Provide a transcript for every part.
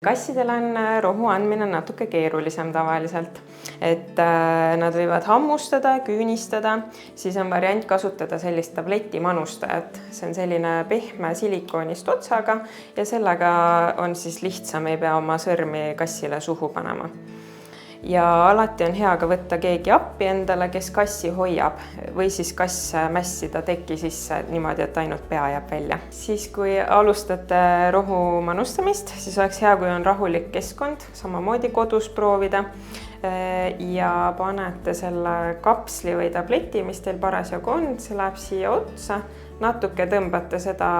Kassidel on rohu andmine natuke keerulisem tavaliselt, et nad võivad hammustada, küünistada, siis on variant kasutada sellist tabletimanustajat. See on selline pehme silikoonist otsaga ja sellega on siis lihtsam, ei pea oma sõrmi kassile suhu panema. Ja alati on hea ka võtta keegi appi endale, kes kassi hoiab või siis kass mässida teki sisse niimoodi, et ainult pea jääb välja. Siis kui alustate rohu manustamist, siis oleks hea, kui on rahulik keskkond, samamoodi kodus proovida ja panete selle kapsli või tableti, mis teil parasjagu on, see läheb siia otsa, natuke tõmbate seda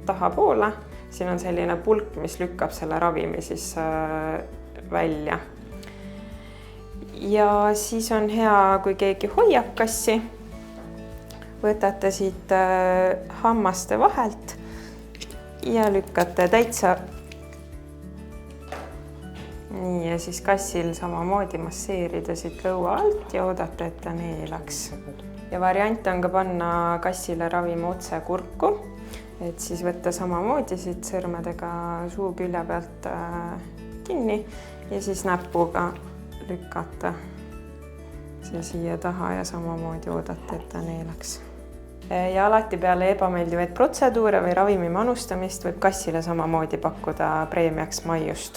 tahapoole, siin on selline pulk, mis lükkab selle ravimi siis välja. Ja siis on hea, kui keegi hoiab kassi, võtate siit hammaste vahelt ja lükkate täitsa. Nii, ja siis kassil samamoodi masseerida siit lõua alt ja oodata, et ta neelaks. Ja variant on ka panna kassile ravimi otse kurku, et siis võtta samamoodi siit sõrmedega suu külje pealt kinni ja siis näpuga lükata see siia taha ja samamoodi oodata, et ta neelaks. Ja alati peale ebameeldivaid protseduure või ravimi manustamist võib kassile samamoodi pakkuda preemiaks maiust.